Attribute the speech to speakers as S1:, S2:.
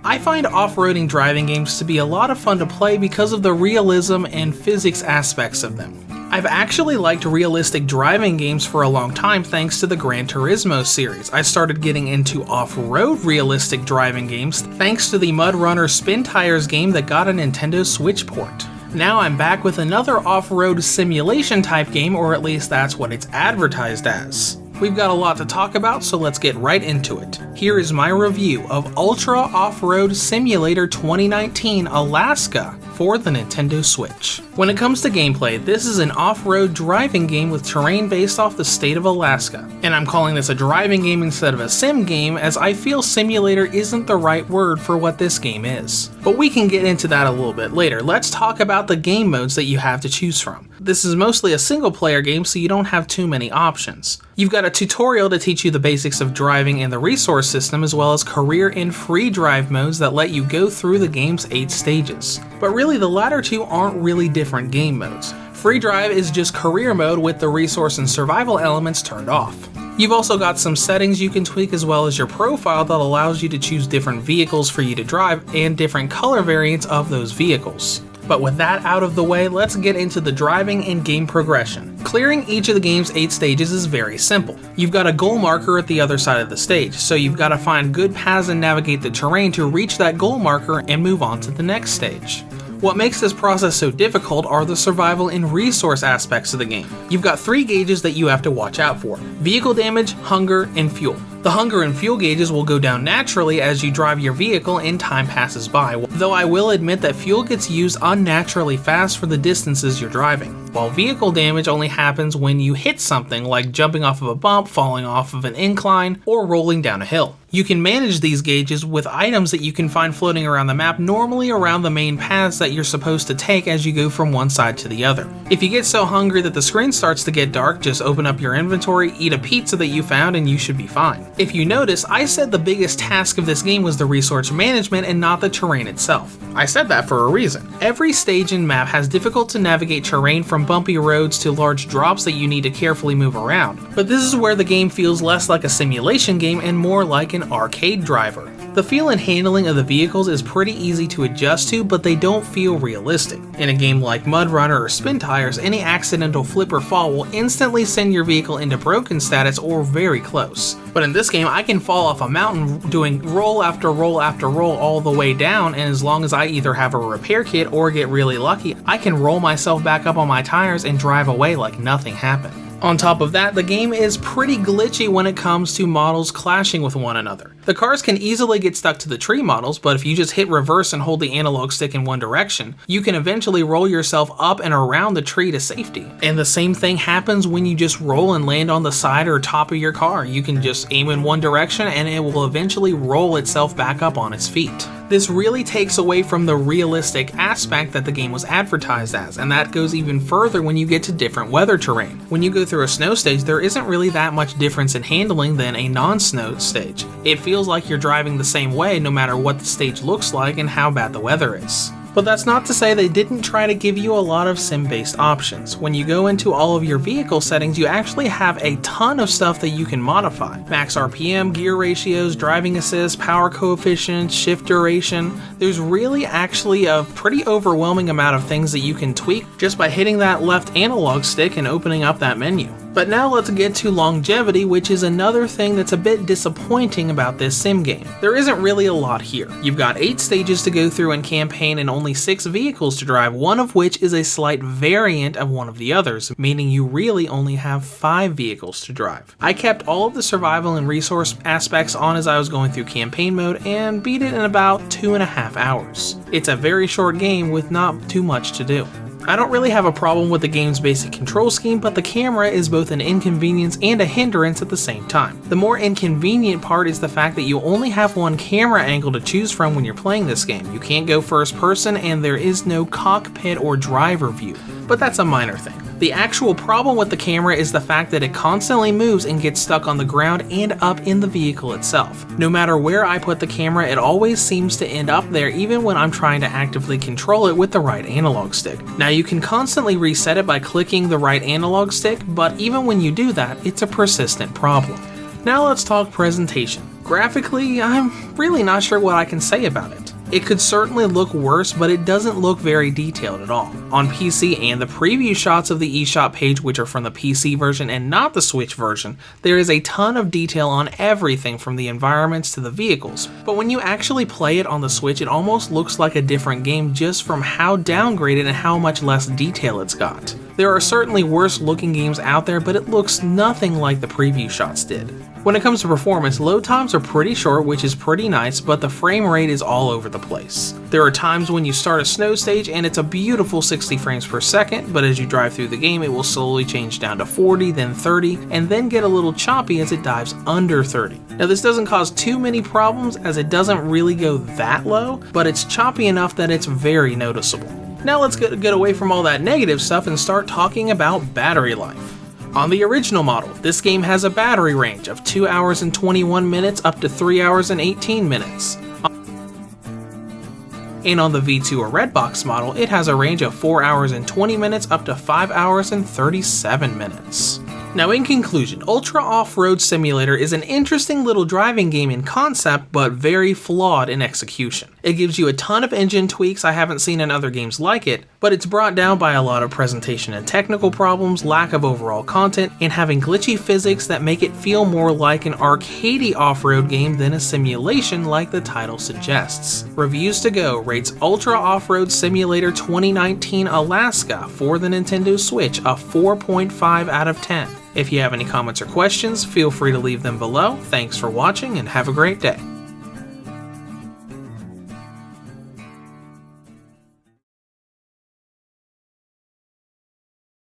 S1: I find off-roading driving games to be a lot of fun to play because of the realism and physics aspects of them. I've actually liked realistic driving games for a long time thanks to the Gran Turismo series. I started getting into off-road realistic driving games thanks to the Mud Runner Spin Tires game that got a Nintendo Switch port. Now I'm back with another off-road simulation type game, or at least that's what it's advertised as. We've got a lot to talk about, so let's get right into it. Here is my review of Ultra Off-Road Simulator 2019 Alaska for the Nintendo Switch. When it comes to gameplay, this is an off-road driving game with terrain based off the state of Alaska. And I'm calling this a driving game instead of a sim game, as I feel simulator isn't the right word for what this game is. But we can get into that a little bit later. Let's talk about the game modes that you have to choose from. This is mostly a single player game, so you don't have too many options. You've got a tutorial to teach you the basics of driving and the resource system, as well as career and free drive modes that let you go through the game's 8 stages. But really, the latter two aren't really different game modes. Free drive is just career mode with the resource and survival elements turned off. You've also got some settings you can tweak, as well as your profile that allows you to choose different vehicles for you to drive and different color variants of those vehicles. But with that out of the way, let's get into the driving and game progression. Clearing each of the game's 8 stages is very simple. You've got a goal marker at the other side of the stage, so you've got to find good paths and navigate the terrain to reach that goal marker and move on to the next stage. What makes this process so difficult are the survival and resource aspects of the game. You've got 3 gauges that you have to watch out for: vehicle damage, hunger, and fuel. The hunger and fuel gauges will go down naturally as you drive your vehicle and time passes by, though I will admit that fuel gets used unnaturally fast for the distances you're driving, while vehicle damage only happens when you hit something like jumping off of a bump, falling off of an incline, or rolling down a hill. You can manage these gauges with items that you can find floating around the map, normally around the main paths that you're supposed to take as you go from one side to the other. If you get so hungry that the screen starts to get dark, just open up your inventory, eat a pizza that you found, and you should be fine. If you notice, I said the biggest task of this game was the resource management and not the terrain itself. I said that for a reason. Every stage and map has difficult to navigate terrain, from bumpy roads to large drops that you need to carefully move around. But this is where the game feels less like a simulation game and more like an arcade driver. The feel and handling of the vehicles is pretty easy to adjust to, but they don't feel realistic. In a game like Mud Runner or Spin Tires, any accidental flip or fall will instantly send your vehicle into broken status or very close. But in this game, I can fall off a mountain doing roll after roll after roll all the way down, and as long as I either have a repair kit or get really lucky, I can roll myself back up on my tires and drive away like nothing happened. On top of that, the game is pretty glitchy when it comes to models clashing with one another. The cars can easily get stuck to the tree models, but if you just hit reverse and hold the analog stick in one direction, you can eventually roll yourself up and around the tree to safety. And the same thing happens when you just roll and land on the side or top of your car. You can just aim in one direction and it will eventually roll itself back up on its feet. This really takes away from the realistic aspect that the game was advertised as, and that goes even further when you get to different weather terrain. When you go through a snow stage, there isn't really that much difference in handling than a non-snow stage. It feels like you're driving the same way no matter what the stage looks like and how bad the weather is. But that's not to say they didn't try to give you a lot of sim-based options. When you go into all of your vehicle settings, you actually have a ton of stuff that you can modify. Max RPM, gear ratios, driving assist, power coefficient, shift duration. There's really actually a pretty overwhelming amount of things that you can tweak just by hitting that left analog stick and opening up that menu. But now let's get to longevity, which is another thing that's a bit disappointing about this sim game. There isn't really a lot here. You've got 8 stages to go through in campaign and only 6 vehicles to drive, one of which is a slight variant of one of the others, meaning you really only have 5 vehicles to drive. I kept all of the survival and resource aspects on as I was going through campaign mode and beat it in about 2.5 hours. It's a very short game with not too much to do. I don't really have a problem with the game's basic control scheme, but the camera is both an inconvenience and a hindrance at the same time. The more inconvenient part is the fact that you only have one camera angle to choose from when you're playing this game. You can't go first person and there is no cockpit or driver view, but that's a minor thing. The actual problem with the camera is the fact that it constantly moves and gets stuck on the ground and up in the vehicle itself. No matter where I put the camera, it always seems to end up there even when I'm trying to actively control it with the right analog stick. Now you can constantly reset it by clicking the right analog stick, but even when you do that, it's a persistent problem. Now let's talk presentation. Graphically, I'm really not sure what I can say about it. It could certainly look worse, but it doesn't look very detailed at all. On PC and the preview shots of the eShop page, which are from the PC version and not the Switch version, there is a ton of detail on everything from the environments to the vehicles. But when you actually play it on the Switch, it almost looks like a different game just from how downgraded and how much less detail it's got. There are certainly worse looking games out there, but it looks nothing like the preview shots did. When it comes to performance, load times are pretty short, which is pretty nice, but the frame rate is all over the place. There are times when you start a snow stage and it's a beautiful 60 frames per second, but as you drive through the game it will slowly change down to 40, then 30, and then get a little choppy as it dives under 30. Now this doesn't cause too many problems as it doesn't really go that low, but it's choppy enough that it's very noticeable. Now let's get away from all that negative stuff and start talking about battery life. On the original model, this game has a battery range of 2 hours and 21 minutes up to 3 hours and 18 minutes. And on the V2 or Redbox model, it has a range of 4 hours and 20 minutes up to 5 hours and 37 minutes. Now in conclusion, Ultra Off-Road Simulator is an interesting little driving game in concept, but very flawed in execution. It gives you a ton of engine tweaks I haven't seen in other games like it, but it's brought down by a lot of presentation and technical problems, lack of overall content, and having glitchy physics that make it feel more like an arcadey off-road game than a simulation like the title suggests. Reviews to Go rates Ultra Off-Road Simulator 2019 Alaska for the Nintendo Switch a 4.5 out of 10. If you have any comments or questions, feel free to leave them below. Thanks for watching and have a great day.